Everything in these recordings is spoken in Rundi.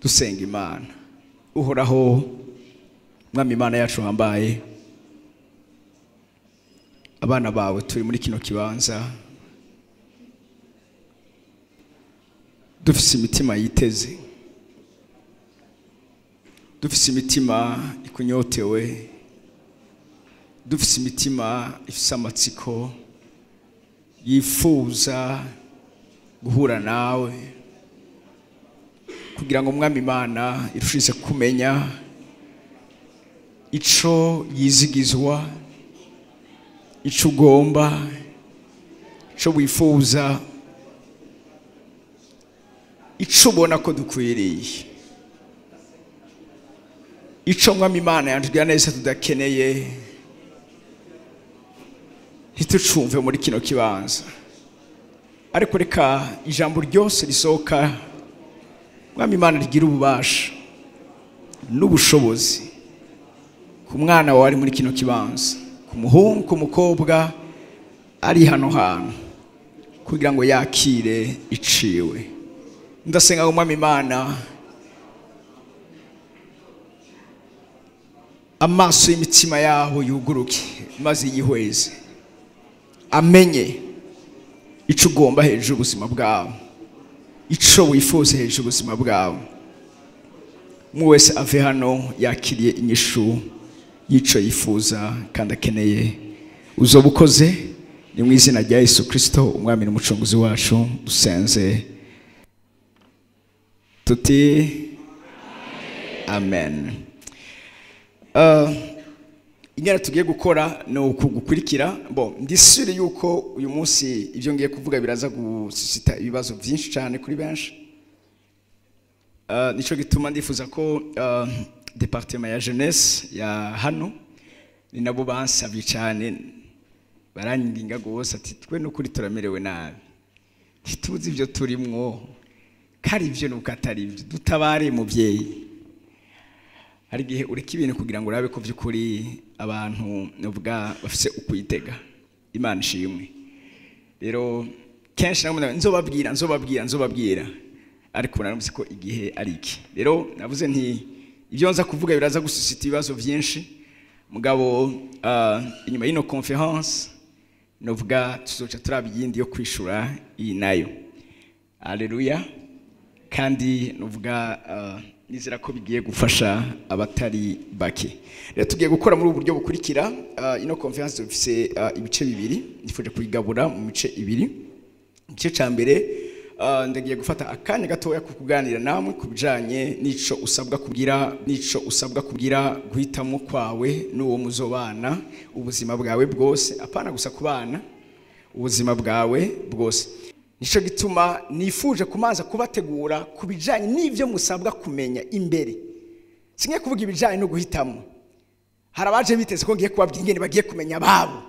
dusenga Imana. Uhoraho mwami Imana yacu wambaye, abana bawe turi muri kino kibanza dufise imitima yiteze, dufise imitima ikunyotewe, dufise imitima ifise amatsiko yifuza guhura nawe, kugira ngo mwami Imana irushise kumenya ico yizigizwa, ico ugomba, ico wifuza, ico ubona ko dukwiriye, ico mwami Imana yatubwira neza tudakeneye ntitucumve muri kino kibanza. Ariko reka ijambo ryose risohoka mwami Imana rigira ububasha n'ubushobozi ku mwana wawe ari muri kino kibanza, ku muhungu, ku mukobwa ari hano hantu, kugira ngo yakire iciwe. Ndasenga ngo mwami Imana amaso y'imitima yabo yuguruke maze yihweze, amenye ico ugomba hejuru ubuzima bwawe, ico wifuza hejuru ubuzima bwawe. Umwe wese ave hano yakiriye inyishu y'ico yifuza kandi akeneye. Uzoba ukoze, ni mu izina rya Yesu Kristo umwami n'umucunguzi wacu dusenze tuti amen. Ingene tugiye gukora no kugukurikira. Ndisire yuko uyu munsi ivyo ngiye kuvuga biraza gusisita ibibazo byinshi cyane kuri benshi. Nico gituma ndifuza ko departement ya jeunesse ya hano ni nabo bansabye cyane, baranyinginga gose ati twe no kuri turamerewe nabi, ntituzi ivyo turimwo, kari ivyo n'ukatari ivyo, dutabare muvyeyi. Hari gihe ureka ibintu kugira ngo urabe ko by'ukuri abantu novuga bafise ukwitega. Imana ishimwe. Rero kenshi namwe nzobabwira ariko naramutse ko igihe ari iki. Rero navuze nti ibyo nza kuvuga biraza gususita ibibazo byinshi, mugabo inyuma y'ino conference novuga tuzoca turabiyindi yo kwishura iyi nayo. Haleluya. Kandi novuga nizera ko bigiye gufasha abatari bake. Rero tugiye gukora muri ubu buryo bukurikira. Ino conference dufise ibice bibiri, nifuje kuyigabura mu mice ibiri. Igice ca mbere ndagiye gufata akanya gatoya kukuganira namwe kubijanye nico usabwa kugira guhitamo kwawe n'uwo muzobana ubuzima bwawe bwose, apana gusa kubana ubuzima bwawe bwose. Nico gituma nifuje kumanza kubategura kubijanye n'ivyo musabwa kumenya imbere. Singiye kuvuga ibijanye no guhitamo. Harabaje biteze ko ngiye kubabwira ingene bagiye kumenya babo.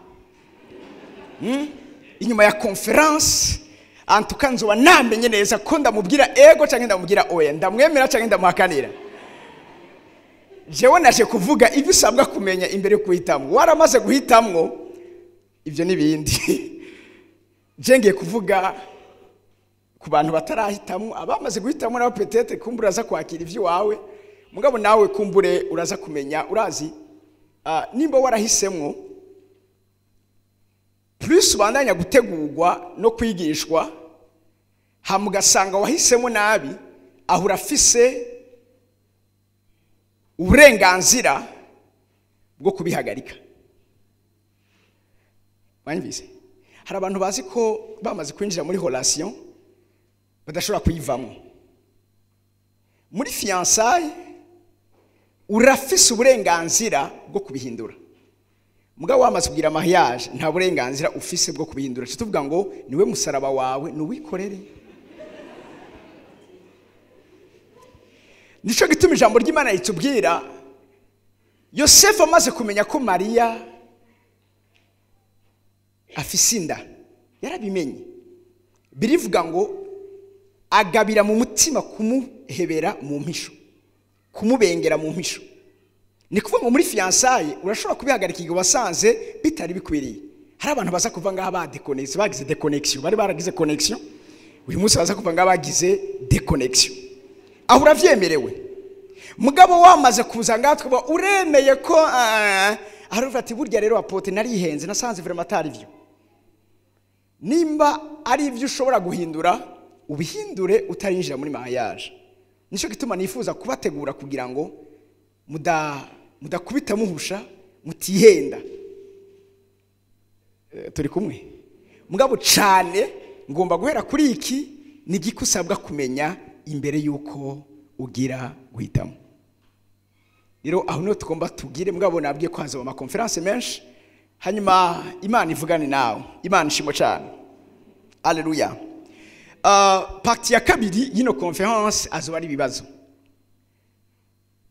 Inyuma ya conference antuka nzoba namenye neza ko ndamubwira ego canke ndamubwira oya, ndamwemera canke ndamuhakanira. Jewe naje kuvuga ibyo usabwa kumenya imbere yo guhitamo. Waramaze guhitamwo ivyo nibindi. Je ngiye kuvuga ku bantu batarahitamwo, abamaze guhitamwo nabo peut-être kumbura za kwakira ivyo wawe, mugabo nawe kumbure uraza kumenya, urazi nimba warahisemwo plus bandanya gutegurwa no kwigishwa, hamugasanga wahisemo nabi, aho urafise uburenganzira bwo kubihagarika. Wanyumvise? Hari abantu bazi ko bamaze kwinjira muri relation badashobora kuyivamo. Muri fiançailles urafise uburenganzira bwo kubihindura. Mugabo wamaze kugira mariage nta burenganzira ufise bwo kubihindura. Tuvuga ngo niwe musaraba wawe nuwikorere. Nico gituma ijambo ry'Imana ritubwira Yosefu amaze kumenya ko Maria afise inda, yarabimenye. Birivuga ngo agabira mu mutima kumuhebera mu mpisho, kumubengera mu mpisho. Ni kuvuga ngo muri fiançailles urashobora kubihagarika igihe wasanze bitari bikwiriye. Hari abantu baza kuva ngaha badeconnection, bagize deconnection, bari baragize connection, uyu munsi baza kuva ngaha bagize deconnection. aho uravyemerewe. Mugabo wamaze kuza ngatwe uremeye ko aruvuga ati burya rero apote narihenze nasanze vraiment atari byo. Nimba ari ibyo ushobora guhindura ubihindure utarinjira muri mariage. Nico gituma nifuza kubategura kugira ngo mudakubita muhusha mutihenda. Turi kumwe. Mugabo cyane ngomba guhera kuri iki ni gikusabwa kumenya imbere yuko ugira guhitamo. Rero aho no tugomba tugire mugabo nabwiye ko haza ama conference menshi hanyuma Imana ivugane nawe. Imana ishimo cyane. Alleluia. Parti ya kabiri yino conference azoba ari bibazo.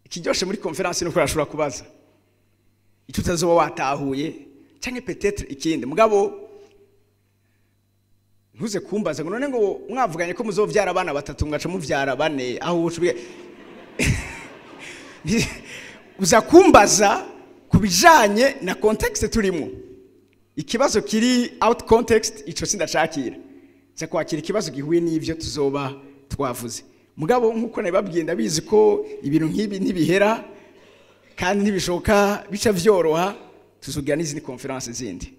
Ikijoshe muri conference no kurashobora kubaza. Icyo utazoba watahuye cyangwa peut-être ikindi mugabo ntuze kumbaza ngo none ngo mwavuganye ko muzovyara abana batatu ngaca muvyara bane aho ucubiye uza kumbaza kubijanye na context turimo. Ikibazo kiri out context ico sindashakira. Za kwakira ikibazo gihuye n'ivyo tuzoba twavuze. Mugabo nkuko nababwiye ndabizi ko ibintu nk'ibi ntibihera kandi ntibishoka bica vyoroha tuzogira n'izindi conference zindi.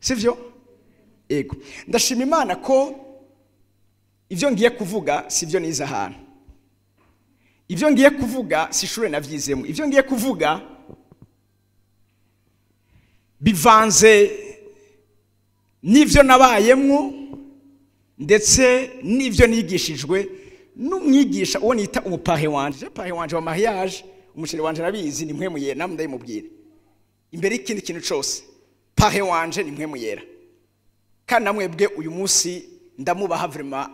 Sivyo? Ego. Ndashima Imana ko ivyo ngiye kuvuga sivyo niza hano. Ivyo ngiye kuvuga sishure navyizemo. Ivyo ngiye kuvuga bivanze n'ivyo nabayemwo ndetse n'ivyo nigishijwe n'umwigisha uwo nita umupahe wanje. Pahe wanje wa mariage umushiri wanje nabizi ni mpwemu yera namwe ndayimubwira. Imbere y'ikindi kintu cyose pahe wanje ni mpwemu yera. Kandi namwebwe uyu munsi ndamubaha vraiment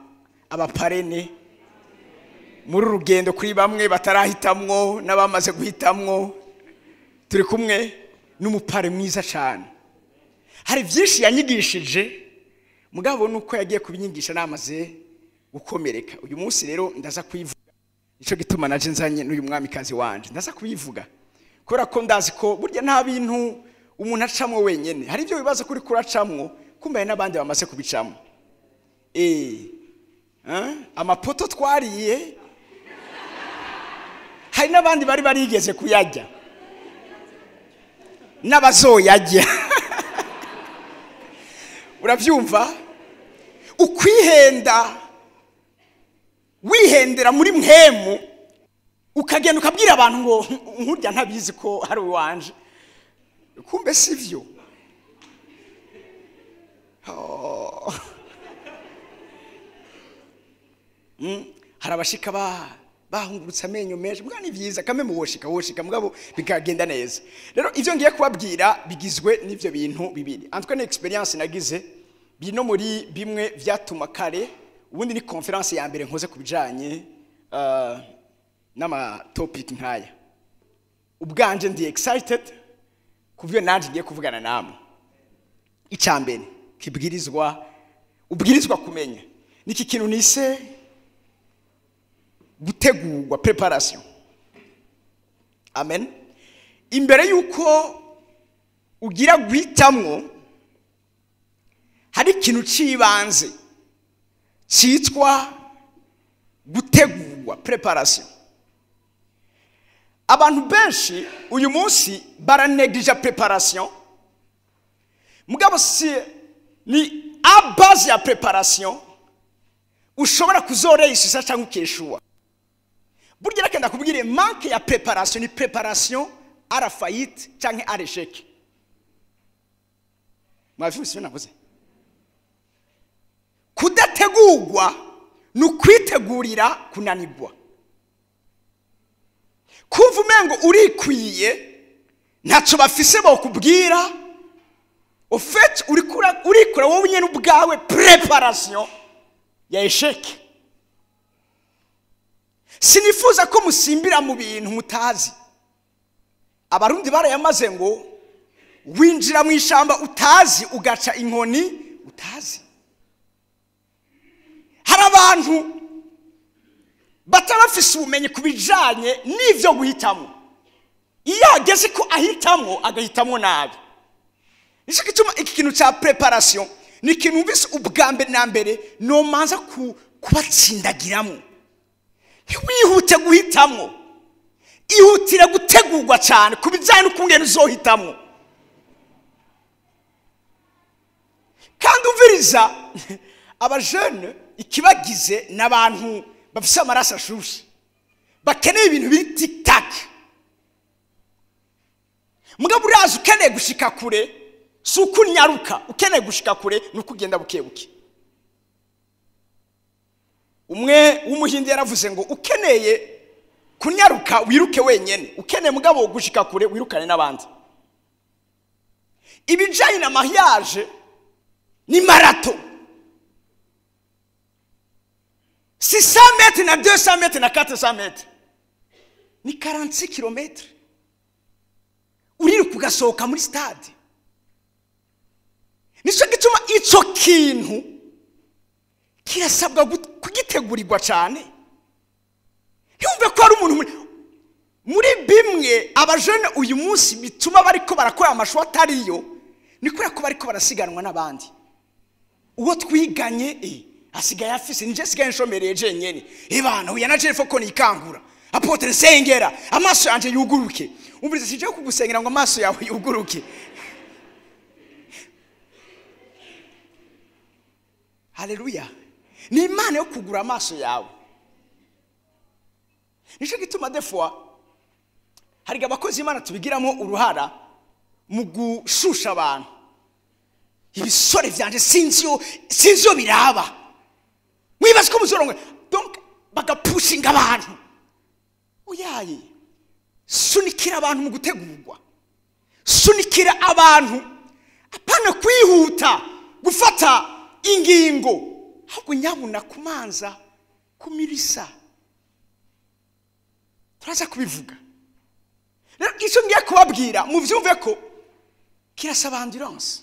abaparene muri rugendo kuri bamwe batarahitamwo n'abamaze guhitamwo. Turi kumwe n'umupare mwiza cyane. Hari byinshi yanyigishije mugabo nuko yagiye kubinyigisha namaze gukomereka. Uyu munsi rero ndaza kwivuga. Ico gituma naje nzanye n'uyu mwamikazi wanje. Ndaza kubivuga. Kubera ko ndazi ko burya nta bintu umuntu acamwe wenyene. Hari ibyo bibazo kuri kuracamwo kumbaye nabandi bamaze kubicamwo. Amapoto twariye hari nabandi bari barigeze kuyajya. Nabazoyajya. Uravyumva? Ukwihenda wihendera muri mpemu ukagenda ukabwira abantu ngo nkurya ntabizi ko hari wanje. Kumbe sivyo. Harabashika bahungurutse amenyo menshi mwana ivyiza kame muwoshika mugabo bikagenda neza. Rero ivyo ngiye kubabwira bigizwe n'ivyo bintu bibiri. Antwe na experience nagize bino muri bimwe vyatuma kare ubundi ni conference ya mbere nkoze kubijanye n'ama topic nkaya. Ubwanje ndi excited kuvyo nanje ngiye kuvugana namwe. Icambere ubwirizwa kumenya niki kintu nise gutegurwa preparation. Amen. Imbere yuko ugira guhitamwo hari ikintu cibanze citwa gutegurwa preparation. Abantu benshi uyu munsi baraneglige preparation. Mugabo si ni a base ya preparation ushobora kuzoreisisa cyangwa ukeshua. Burya rakenda kubwire manque ya preparation ni preparation à la faillite cyangwa à l'échec. Mwavyumvise navuze? Kudategurwa nukwitegurira kunanirwa. Kumva umengo urikwiye ntacyo bafise bo kubwira. Au fait urikura wowe nyene ubwawe preparation ya échec. Sinifuza ko musimbira mu bintu mutazi. Abarundi barayamaze ngo winjira mu ishamba utazi ugaca inkoni utazi. Hari abantu batabafise ubumenyi kubijanye n'ivyo guhitamo. Iyo ageze ko ahitamo agahitamo nabi. Nico gituma iki kintu cha preparation ni kintu ubise ubwambe na mbere no manza kubatsindagiramo. ntiwihute guhitamo, ihutire gutegurwa cyane ku bijyanye n'ukungene uzohitamo. Kandi umviriza abajene ikibagize n'abantu bafise amaraso ashushe bakeneye ibintu biri tiktak. Mugabo urazi ukeneye gushika kure si ukunyaruka, ukeneye gushika kure nuko ugenda bukebuke. Umwe w'umuhindi yaravuze ngo ukeneye kunyaruka wiruke wenyene, ukeneye mugabo gushika kure wirukane n'abandi. Ibijanye na mariage ni marato, si 100 mètres na 200 mètres na 400 mètres, ni 46 kilomètres. Uriruka ugasohoka muri stade. Nico gituma ico kintu kirasabwa kugitegurirwa cyane. Yumve ko ari umuntu muri bimwe abajene uyu munsi bituma bariko barakora amashwa atariyo, ni kubera ko bariko barasiganwa n'abandi. Uwo twiganye asigaye afise nje sigaye nshomereye jenyene. Bana uya na jefo ko nikangura. Apotre Nsengera amaso yanje yuguruke. Umviriza sije kugusengera ngo amaso yawe yuguruke. Haleluya. Ni Imana yo kugura amaso yawe. Nico gituma defwa hari abakozi Imana tubigiramo uruhara mu gushusha abantu. Ibisore vyanje sinziyo biraba. Mwibaze ko muzorongo donc bagapushinga abantu. Uyaye sunikira abantu mu gutegurwa, sunikira abantu apana kwihuta gufata ingingo, ahubwo nyabuna kumanza kumirisa. Turaza kubivuga rero icyo ngiye kubabwira muvyumve ko kirasaba endurance.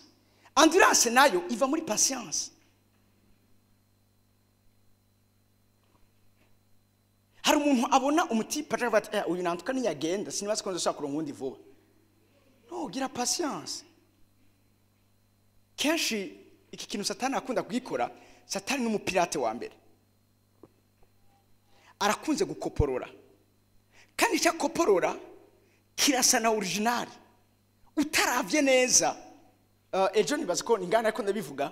Endurance nayo iva muri patience. Hari umuntu abona umutipe aravata uyu nantuka niyagenda sinibaze ko nzosakura nkundi vuba. No, gira patience. Kenshi iki kintu Satani akunda kugikora. Satani n'umupirate wa mbere, arakunze gukoporora, kandi cya koporora kirasa na original utaravye neza. Ejo nibaze ko ningana ariko ndabivuga.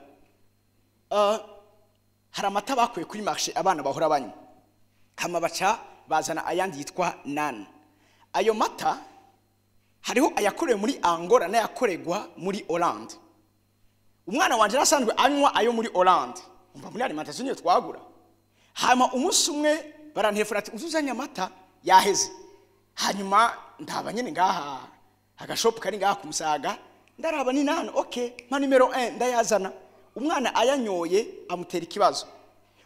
Hari amata bakuye kuri marché abana bahora banywa, hama baca bazana ayandi yitwa nan. Ayo mata hariho ayakorewe muri Angola n'ayakoregwa muri Hollande. Umwana wanje arasanzwe anywa ayo muri Hollande, umva muri alimentation yo twagura. Hama umunsi umwe barantefura ati uzuzanya amata yaheze. Hanyuma ndaba nyene ngaha agashop kari ngaha kumusaga, ndaraba ni nano, okay ma numero 1 ndayazana. Umwana ayanyoye amutera ikibazo.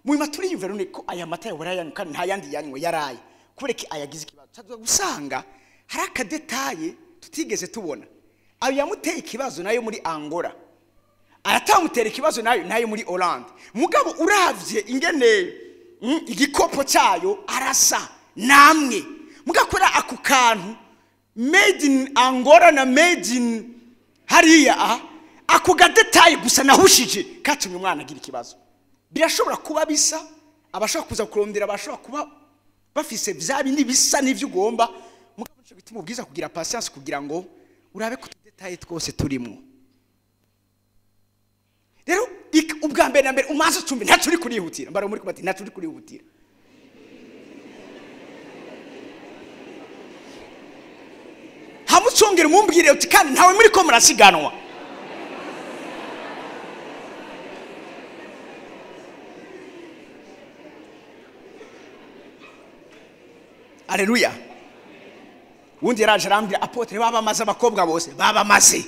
Muima turi yumvera ko aya mata yabura yanyu kandi nta yandi yanywe yaraye kubereki ayagize ikibazo. Tazwa gusanga hari akadetaye tutigeze tubona. Ayo yamuteye ikibazo nayo muri Angola, aratamutera ikibazo nayo muri Hollande. Mugabo uravye ingene igikopo cyayo arasa namwe, mugakora ako kantu made in Angola na made in hariya ako gadetaye gusa nahushije katumye umwana agira ikibazo. Birashobora kuba bisa, abashaka kuza kurondera abashaka kuba bafise bya bindi bisa n'ivyo ugomba, mugabo cyo bituma ubwiza kugira patience kugira ngo urabe ko tudetaye twose turimo. Rero ubwa mbere na mbere umaze tumbe ntacuri kurihutira, mbara muri kubati ntacuri kurihutira. Hamucongera mumbwire uti kandi ntawe muri ko murasiganwa. Haleluya. Wundi yaraje arambira apotre babamaze abakobwa bose babamaze.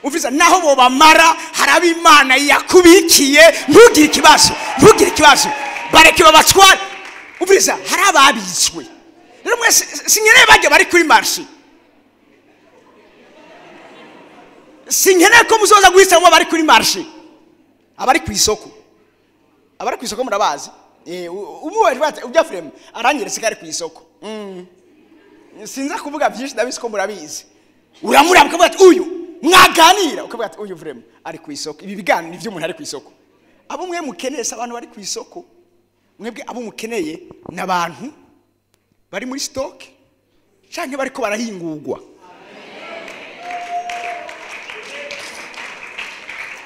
Uviza naho bo bamara harabi Imana yakubikiye, ntugire ikibazo bareke babatwara. Uviza harababitswe rero mwese sinyere bajye bari kuri marché, sinyere ko muzoza guhisamo bari kuri marché, abari ku isoko murabazi. Umuwe rwate ujya frame aranyeretse kari ku isoko. Sinza kuvuga byinshi ndabisi ko murabizi. Uramurabwa bati uyu mwaganira ukavuga ati uyu frame ari ku isoko. Ibi biganiro nivyo umuntu ari ku isoko. Abo mwe mukenesa abantu bari ku isoko mwebwe abo mukeneye n'abantu bari muri stock canke bariko barahingurwa.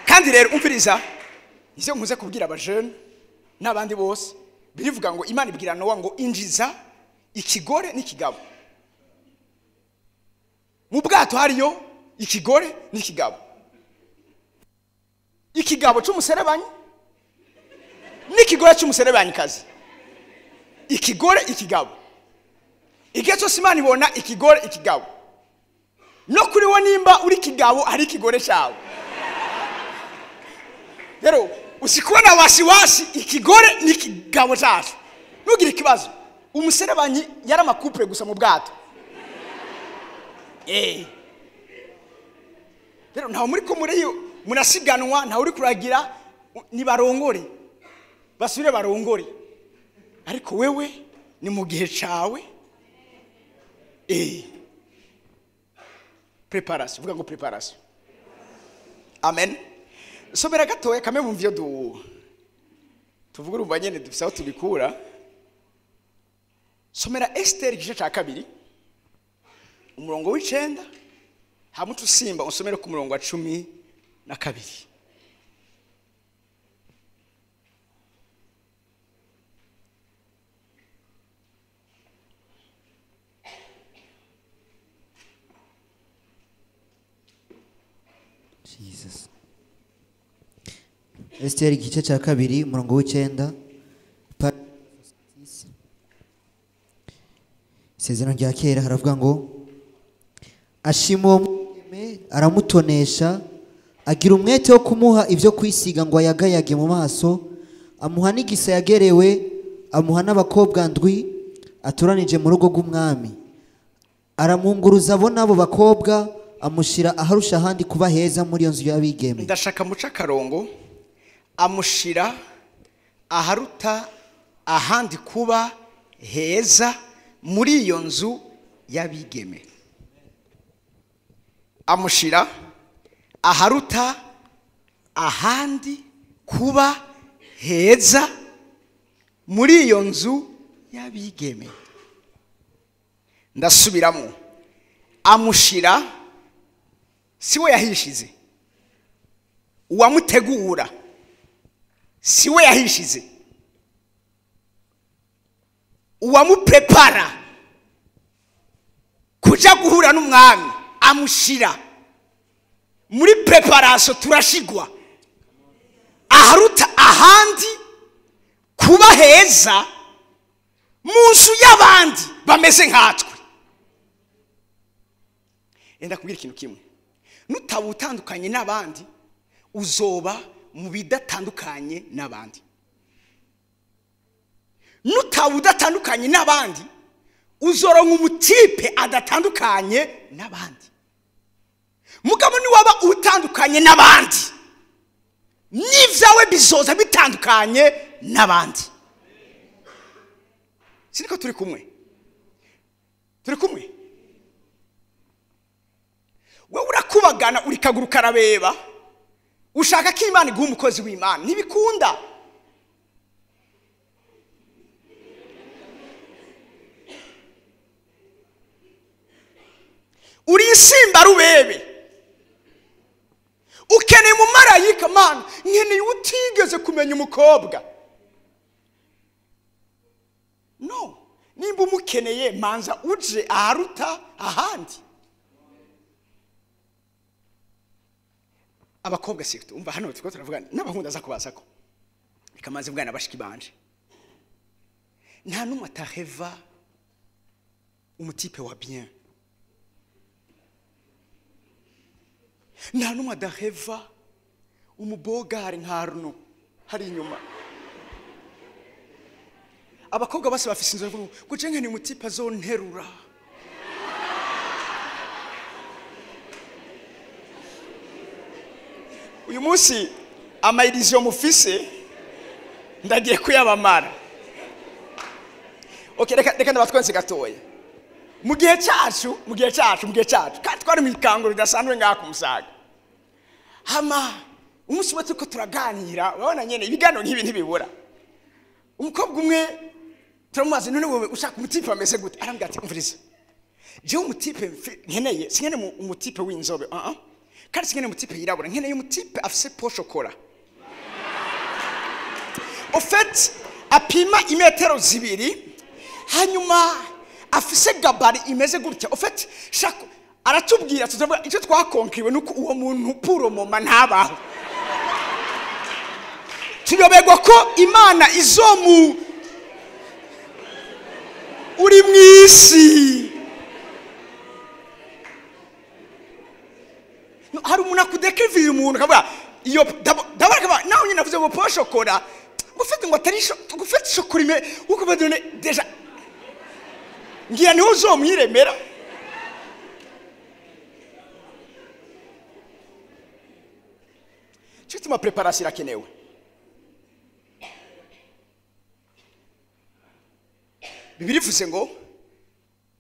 Kandi rero umviriza ivyo nkuze kubwira abajene n'abandi bose birivuga ngo Imana ibwira Nowa ngo injiza ikigore n'ikigabo. Mu bwato hariyo ikigore n'ikigabo. Ikigabo cy'umuserebanyi n'ikigore cy'umuserebanyikazi. Ikigore ikigabo. Igihe cyose Imana ibona ikigore ikigabo. No kuri wo nimba uri kigabo ari ikigore cyawe. Rero usikubona wasiwasi ikigore n'ikigabo cyacu. Nugira ikibazo. Umuserebanyi yari amakupure gusa mu bwato. Rero ntawe muri ko muri munasiganwa, ntawe uri kuragira ni barongore. Basubire barongore. Ariko wewe ni mu gihe cyawe. Preparation, vuga ngo preparation. Amen. Somera gatoya kame mumvyo tuvuga urumva nyene dufise aho tubikura. Somera Esther igice cya 2 umurongo w'9 hamwe tusimba usomere ku murongo wa 12. Jesus. Esther igice cya 2 umurongo w'9. Isezerano rya kera haravuga ngo ashima umweme aramutonesha agira umwete wo kumuha ibyo kwisiga ngo ayagayage mu maso, amuha n'igisa yagerewe, amuha n'abakobwa ndwi aturanije mu rugo rw'umwami, aramunguruza abo n'abo bakobwa amushira aharusha ahandi kuba heza muri iyo nzu y'abigeme. Ndashaka muca karongo amushira aharuta ahandi kuba heza muri iyo nzu y'abigeme. Amushira aharuta ahandi kuba heza muri iyo nzu y'abigeme. Ndasubiramo. Amushira siwe yahishize. Uwamutegura siwe yahishize. Uwamuprepara kuja guhura n'umwami amushira muri preparation. Turashigwa aharuta ahandi kuba heza munsu y'abandi bameze nkatwe. Enda kubwira ikintu kimwe, nutabutandukanye n'abandi uzoba mu bidatandukanye n'abandi. Nutabudatandukanye n'abandi uzoronka umutipe adatandukanye n'abandi. Mugabo ni waba utandukanye n'abandi n'ivyawe bizoza bitandukanye n'abandi. Siniko turi kumwe? Turi kumwe? Wewe urakubagana urikaguruka arabeba ushaka ko Imana iguha umukozi w'Imana ntibikunda. Uri isimba rubebe ukeneye mu marayika Mana nkeneye utigeze kumenya umukobwa. No, nimba umukeneye manza uje aharuta ahandi. Abakobwa sikto umva hano tuko turavuga n'abahunda za kubasako ikamaze bwana bashiki banje nta numwe ataheva umutipe wa bien, nta numwe adaheva umubogari nka runo hari inyuma. Abakobwa bose bafise inzovu guje ni umutipe azonterura. Uyu munsi amairizo mufise ndagiye kuyabamara. Okay, reka ndabatwense gatoya. Mu gihe cyacu kandi twari mu ikango ridasanzwe ngaka umusaga. Hama umunsi wese ko turaganira urabona nyene ibigano nk'ibi ntibibura. umukobwa umwe turamubaza none wowe ushaka umutipe ameze gute arambwira ati umviriza je umutipe nkeneye singene umutipe w'inzobe kandi singene umutipe yirabura nkeneye umutipe afise po chocolat au fait apima imetero zibiri hanyuma afise gabari imeze gutya au fait shaka aratubwira tuzavuga icyo twakonkiwe nuko uwo muntu puro moma ntabaho tuyobegwa ko Imana izomu uri mwisi hari umuntu akudekivira umuntu kavuga iyo dabaraka nawe nyine navuze ngo po chocolat gufite ngo atari gufite chocolat uko badone deja ngira niho uzomwiremera cyituma préparation irakenewe Bibiri ivuze ngo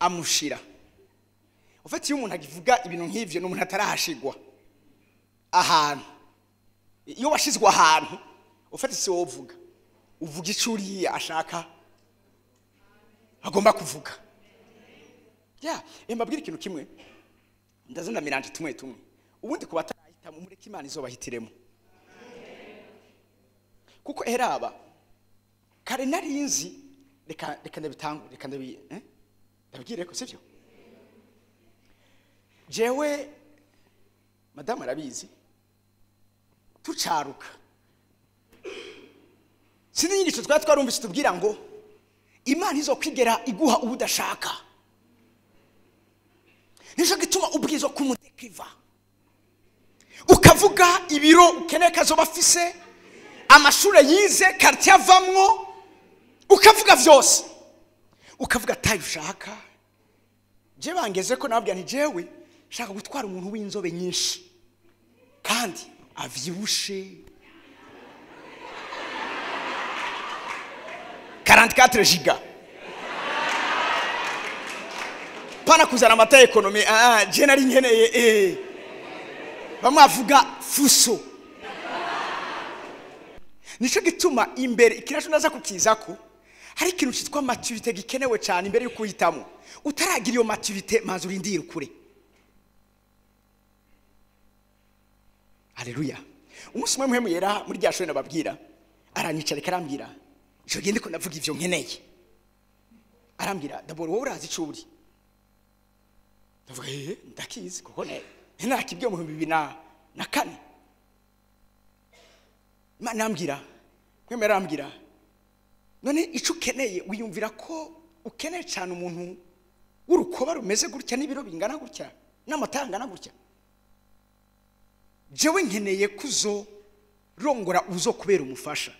amushira ufite iyo umuntu agivuga ibintu nk'ivyo n'umuntu atarahashigwa ahantu iyo washizwe ahantu ufite se wovuga uvuga icuri ashaka agomba kuvuga mbabwira ikintu kimwe ndazana miranje tumwe ubundi kuba atarahita mu mureke Imana izobahitiremo kuko eraba kare narinzi reka ndabitangu reka ndabigire ko sivyo jewe madame arabizi tucaruka sindi nyingisho twarumvise tubwira ngo Imana izokwigera iguha ubudashaka nico gituma ubwizo kumudekiva ukavuga ibiro ukeneye kazo bafise amashure yize quartier avamwo ukavuga vyose ukavuga tayo ushaka je bangeze ko nababwira nti jewe shaka gutwara umuntu w'inzobe nyinshi kandi avyibushe 44 giga pana kuzana amata ekonomi je nari nkeneye bamwavuga fuso nico gituma imbere ikirasho naza kukizako hari ikintu cyitwa maturité gikenewe cyane imbere yuko uhitamo utaragira iyo maturité manzi urindira ukure Haleluya umunsi umwe muhemuyera muri ryashoye nababwira aranyicara karambwira ico gende ko navuga ivyo nkeneye arambwira d'abord wowe urazi ico uri ndavuga ndakizi kuko narakibwiye mu 2004 nambwira kwemera arambwira none ico ukeneye wiyumvira ko ukeneye cyane umuntu w'urukoba rumeze gutya n'ibiro bingana gutya n'amatangana gutya jewe nkeneye kuzo rongora uzo kubera umufasha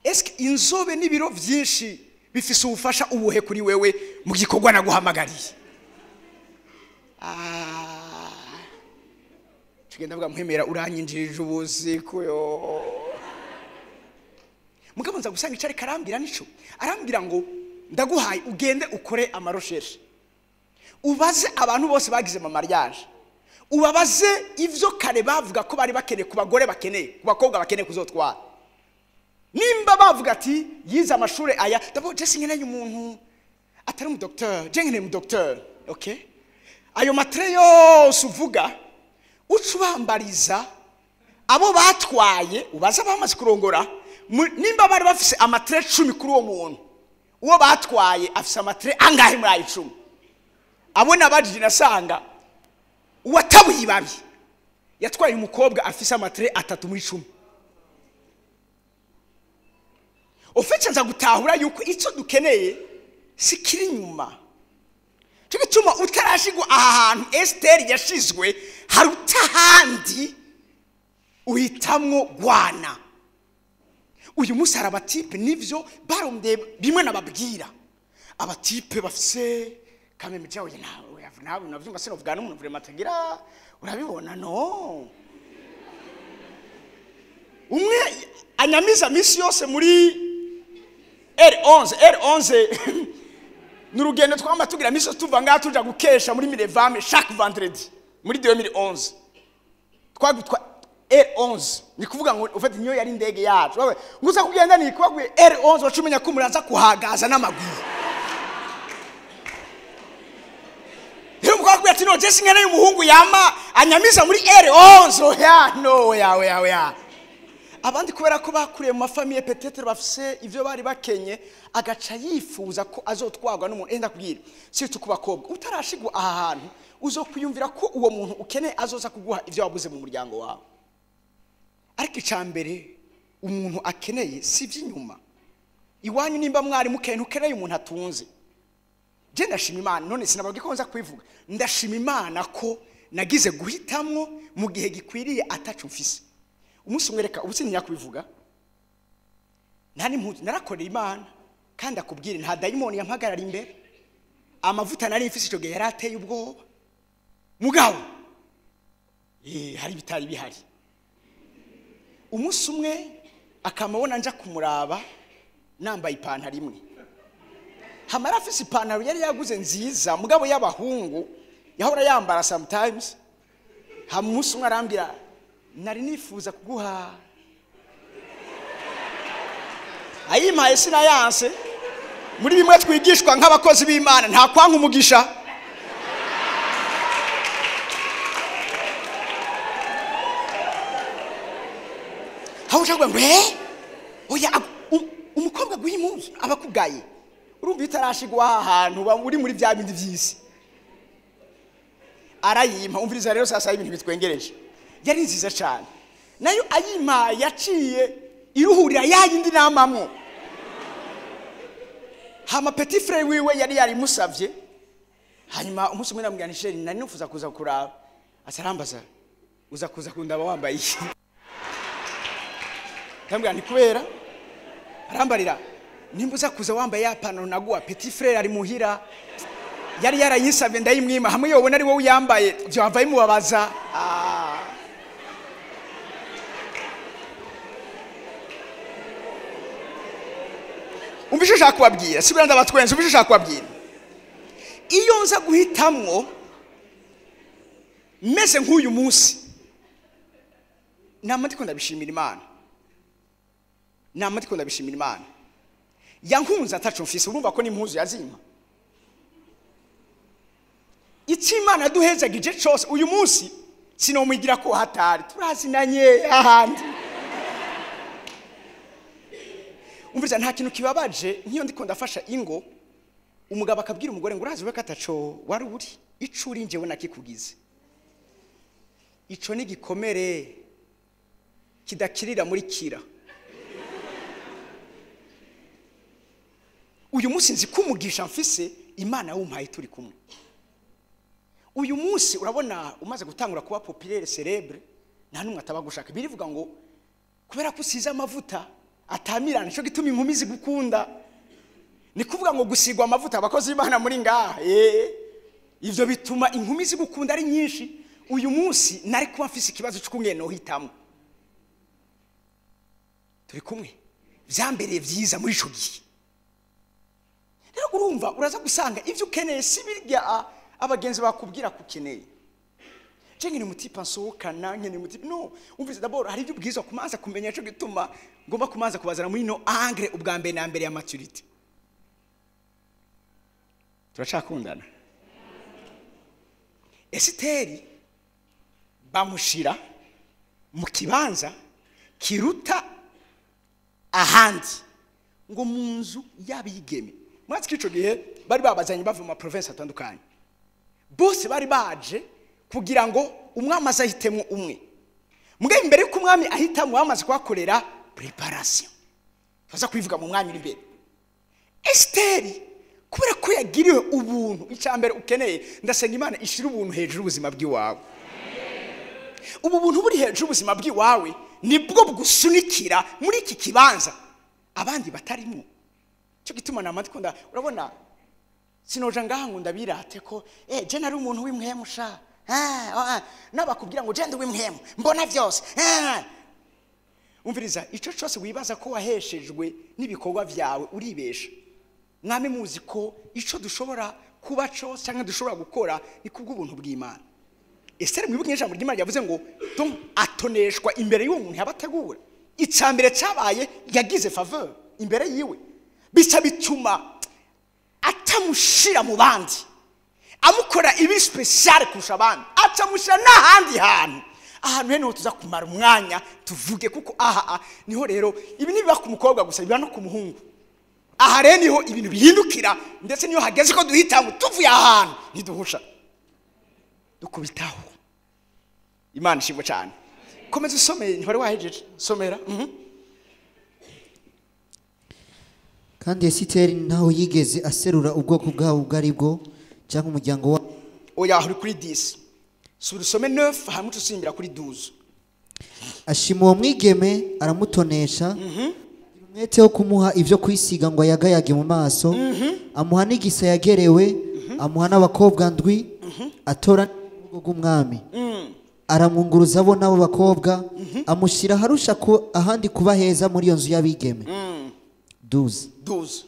eske inzobe n'ibiro byinshi bifise ubufasha ubuhe kuri wewe mu gikorwa naguhamagariye tugenda bwa muhemera uranyinjirije ubuzi kuyo mugabo nza gusanga icari karambira nico arambira ngo ndaguhaye ugende ukore amarosheshe ubaze abantu bose bagize mu mariage ubabaze ivyo kare bavuga ko bari bakeneye ku bagore bakeneye ku bakobwa bakeneye kuzotwara nimba bavuga ati yize amashure aya dabo je sinkeneye umuntu atari mu docteur je nkeneye mu docteur okay ayo matre yose uvuga ucubambariza abo batwaye ubaza bamaze kurongora nimba bari bafise amatre 10 kuri uwo muntu uwo batwaye afise amatre angahe muri 10 abo nabajije nasanga uwatabuyibabi yatwaye umukobwa afise amatre 3 muri 10 ofecha nza gutahura yuko ico dukeneye sikiri nyuma tugituma utarashigwa ahantu Esther yashizwe haruta handi uhitamwo gwana uyu musi hari abatipe nivyo baromde bimwe nababwira abatipe bafise kameme cyawe nawe navyumva se novugana umuntu vraiment atagira urabibona no umwe anyamiza misi yose muri R11 n'urugendo twamba tugira misi tuva ngaha tuja gukesha muri Mirevame chaque vendredi muri 2011 R11 ni kuvuga ngo ufite niyo yari indege yacu wewe nguza kugenda ni kwaguye R11 wacumenya ko muraza kuhagaza n'amaguru rero mukwaguye ati no Jesse ngene y'umuhungu yama anyamiza muri R11 ya no ya abandi kubera ko bakuriye mu mafamiye peut-être bafise ivyo bari bakenye agaca yifuza ko azotwagwa n'umuntu enda kubwira si tukubakobwa utarashigwa aha hantu uzokwiyumvira ko uwo muntu ukene azoza kuguha ivyo wabuze mu muryango wawe ariko icambere umuntu akeneye si by'inyuma iwanyu nimba mwari mukene ukeneye umuntu atunze je ndashima Imana none sinababwiye ko nza kwivuga ndashima Imana ko nagize guhitamwo mu gihe gikwiriye atacu mfise umunsi umwereka ubutsinnya kubivuga ntani mpuzu narakorera Imana kandi akubwire nta dayimoni yampagarara imbere amavuta nari mfise ico gihe yarateye ubwoba mugabo hari bitari bihari umunsi umwe akamabona nja kumuraba nambaye ipantaro imwe hamara afise ipantaro yari yaguze nziza mugabo y'abahungu yahora yambara sometimes hamusi umwe arambira nari nifuza kuguha ayimpaye sinayanse muri bimwe twigishwa nk'abakozi b'Imana nta kwanka umugisha hawushagwe ngo oya umukobwa guhimuzu abakugaye urumva itarashigwa ahantu uri muri bya bindi by'isi arayimpa umviriza rero sasa ibintu bitwengereje yari nziza cyane nayo ayimpa yaciye iruhurira yayindi namamwo hama petit frère wiwe yari musavye hanyuma umunsi umwe namubwira nti sheri nari nufuza kuza kuraba asarambaza uza kuza kundaba wambaye iki ndambwira nti kubera arambarira nimbuza kuza wambaye yapano naguwa petit frère ari muhira yari yarayisavye ndayimwima hamwe yobona ari wowe yambaye byo havaye mubabaza umbisho shaka kubabwira sibira ndabatwenze umbisho shaka kubabwira iyo nza guhitamwo meze nk'uyu munsi namati ko ndabishimira Imana yankunze atacu mfise urumva ko n'impuzu yazima Imana duhezagije cyose uyu munsi sinomwigira ko hatari turazinanye ahandi umviriza nta kintu kibabaje nk'iyo ndiko ndafasha ingo umugabo akabwira umugore ngo urazi we kataco wari uri icuri njewe nakikugize ico ni gikomere kidakirira muri kira uyu munsi nzi kumugisha mfise Imana yumpaye turi kumwe uyu munsi urabona umaze gutangura kuba populaire célèbre nta numwe atabagushaka birivuga ngo kubera ko usize amavuta atamirana cyo gituma inkumi zigukunda ni kuvuga ngo gusigwa amavuta abakozi b'Imana muri ngaha ivyo bituma inkumi zigukunda ari nyinshi uyu munsi nari kuba mfise ikibazo cyo kungeno hitamo turi kumwe byambereye byiza muri ico gihe rero urumva uraza gusanga ivyo ukeneye sibirya abagenzi bakubwira kukeneye Jengi ni mutipa nsohokana nkene mutipa no umvise d'abord hari ibyo bwiza kumanza kumenya cyo gituma ngomba kumanza kubazana muri no angle ubwa mbere na mbere ya maturity turacakundana Esiteri bamushira mu kibanza kiruta ahandi ngo munzu yabigeme mwatsi kico gihe bari babazanye bava mu province atandukanye bose bari baje kugira ngo umwami azahitemwe umwe muge imbere ko umwami ahitamwe wamaze kwakorera preparation faza kwivuga mu mwami imbere Esteri kubera ko yagiriwe ubuntu icambere ukeneye ndasenga Imana ishira ubuntu hejuru ubuzima bw'iwawe ubu buntu buri hejuru ubuzima bw'iwawe nibwo bugusunikira muri iki kibanza abandi batarimo cyo gituma namatiko urabona sinoja ngaha ngo ndabirate ko je nari umuntu w'imwemu sha nabakubwira ngo je ndi w'imwemu mbona byose umviriza ico cyose wibaza ko waheshejwe n'ibikorwa byawe uribesha mwami muzi ko ico dushobora kuba cyose cyangwa dushobora gukora ni kubw'ubuntu bw'Imana Esiteri mwibuke ijambo ry'Imana yavuze ngo atoneshwa imbere y'uwo muntu yabategura. Icambere cabaye yagize faveur imbere yiwe. Bica bituma atamushira mu bandi. Amukora ibi special kurusha abandi. Atamushira n'ahandi hantu. Ahantu hene tuza kumara umwanya tuvuge kuko aha niho rero ibi nibiba ku mukobwa gusa biba no ku muhungu. Aha rero niho ibintu bihindukira ndetse niyo hageze ko duhitamo tuvuye ahantu niduhusha. Dukubitaho. Imana ishimwe cyane. Komeza usomeye ntwari wahejeje somera. Kandi Esiteri ntaho yigeze aserura ubwoko bwabo bwaribwo cyangwa umuryango wa oya uri kuri 10 sur some 9 hamwe tusimbira kuri 12. Ashima uwo mwigeme aramutonesha umwete wo kumuha ivyo kwisiga ngo yagayage mu maso amuha n'igisa yagerewe amuha n'abakobwa ndwi atora n'ubw'umwami aramwunguruza bo nabo bakobwa amushira harusha ko ahandi kuba heza muri iyo nzu y'abigeme 12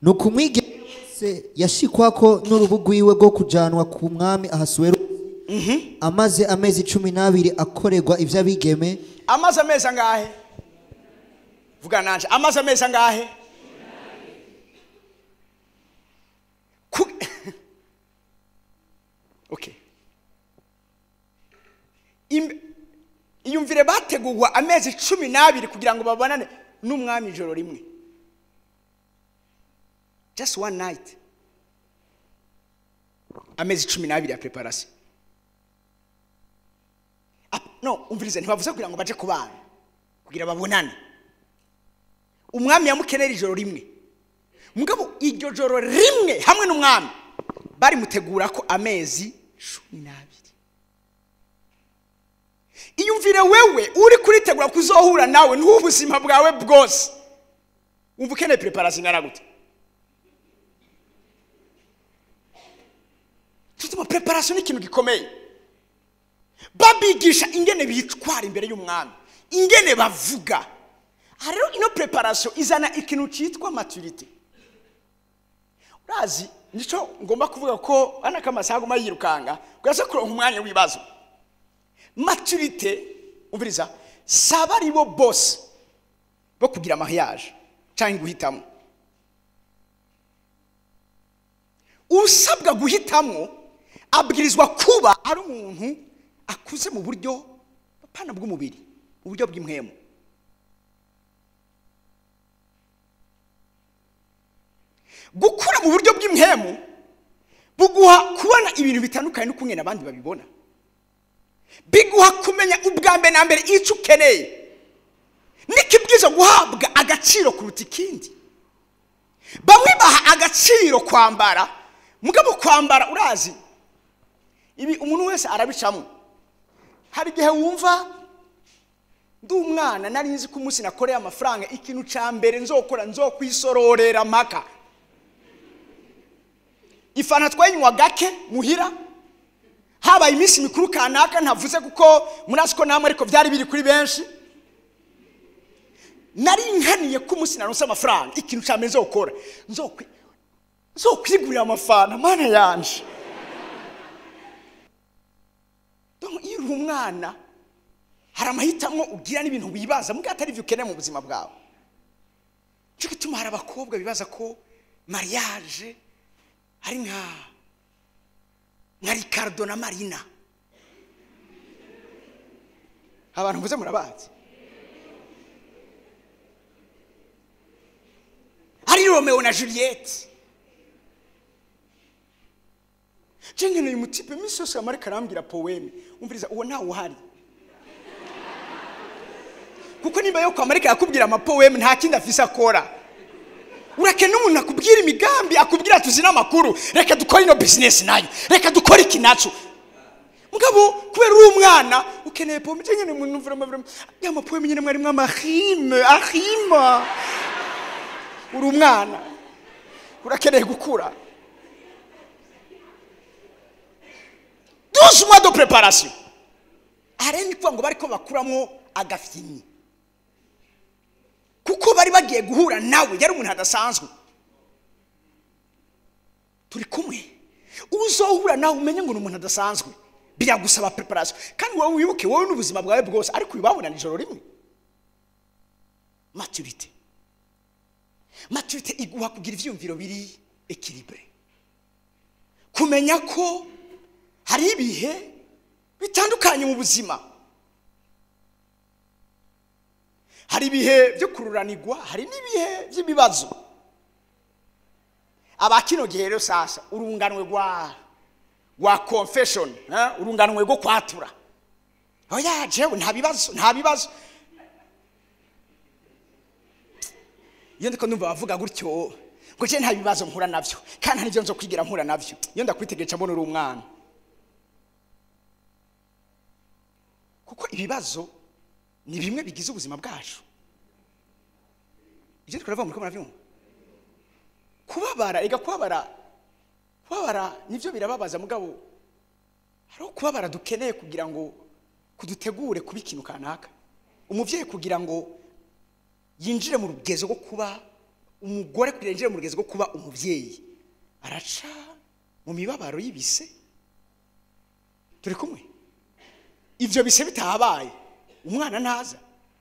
nuko umwigeme wese yashikwako n'urubugwiwe rwo kujanwa ku mwami Ahasuwerusi amaze amezi 12 akorerwa ivy'abigeme. Amaze amezi angahe? Vuga nanje amaze amezi angahe? Okay. Iyumvire bategurwa amezi 12 kugira ngo babonane n'umwami ijoro rimwe. Just one night. Amezi 12 ya preparation. No, umvirize ntibavuze kugira ngo baje kubana. Kugira babonane. Umwami yamukenera ijoro rimwe. Mugabo iryo joro rimwe hamwe n'umwami bari mutegura ko amezi 12. Iyumvire wewe uri kuritegura kuzohura nawe n'ubuzima bwawe bwose. Umva ukeneye preparation ngana gute? Tutuma preparation ikintu gikomeye. Babigisha ingene bitwara imbere y'umwami. Ingene bavuga. Rero ino preparation izana ikintu cyitwa maturité. Urazi nico ngomba kuvuga ko ana kamasago mayirukanga kwase kuronka umwanya wibazo. Maturité umviriza saba ribo boss bo kugira mariage cyangwa guhitamo. Usabwa guhitamo abwirizwa kuba ari umuntu akuze mu buryo pana bw'umubiri, uburyo bw'impwemo. Gukura mu buryo bw'impwemo buguha kubona ibintu bitandukanye no kumwe nabandi babibona. Biguha kumenya ubwambe na mbere icyo ukeneye. Nikibwiza guhabwa agaciro kuruta ikindi. Bamwe baha agaciro kwambara, mugabo kwambara urazi. Ibi umuntu wese arabicamo. Hari gihe wumva ndi umwana nari nzi ko umunsi nakoreye amafaranga ikintu ca mbere nzokora nzokwisororera maka. Ifana twayinywa gake muhira haba iminsi mikuru kanaka ntavuze kuko murazi ko namwe ariko byari biri kuri benshi. Nari nkaniye ko umunsi naronse amafaranga ikintu ca mbere nzokora nzokwigurira amafana mana yanje. Iyo uri umwana hari amahitamo ugira n'ibintu wibaza muga atari byo ukeneye mu buzima bwawe. Cyo gituma hari abakobwa bibaza ko mariage ari nka Ricardo na Marina. Abantu mvuze murabazi. Hari Romeo na Juliette. Jengene uyu mutipe misoso ya Marika arambwira poeme. Umviriza uwo ntawe uhari. Kuko nimba yo kwa Marika yakubwira ama poeme nta kindi afise akora. Urakene umuntu akubwira imigambi akubwira tuzina amakuru. Reka dukora ino business nayo. Reka dukora iki naco. Mugabo kubera uri umwana ukeneye poeme jengene umuntu mvura ya mapoeme nyine mwari ahima. Uri umwana. Urakeneye gukura. 12 mois de préparation. Areni kwa ngo bariko bakuramo agafyinyi. Kuko bari bagiye guhura nawe yari umuntu hadasanzwe. Turi kumwe. Uzohura nawe umenye ngo umuntu hadasanzwe. biragusaba preparation kandi wowe wibuke wowe n'ubuzima bwawe bwose ariko ubabona nijoro rimwe. Maturité iguha kugira ivyumviro biri équilibré, kumenya ko hari ibihe bitandukanye mu buzima, hari ibihe byo kururanirwa, hari n'ibihe by'ibibazo. Abakino gihe rero sasa urunganwe rwa confession, urunganwe rwo kwatura. Oya jewe nta bibazo. Iyo ndiko ndumva bavuga gutyo ngo je nta bibazo mpura navyo kandi nta nivyo nzo kwigira mpura navyo, iyo ndakwitegereje mbona uri umwana. Kuko ibibazo ni bimwe bigize ubuzima bwacu. Ije twaravuga muri ko muravyumva. Kubabara nivyo birababaza mugabo haro kubabara dukeneye kugira ngo kudutegure kuba ikintu kanaka. Umuvyeyi kugira ngo yinjire mu rugezo rwo kuba umugore, kugira yinjire mu rugezo rwo kuba umuvyeyi araca mu mibabaro y'ibise. Turi kumwe? Ivyo bise bitahabaye umwana ntaza.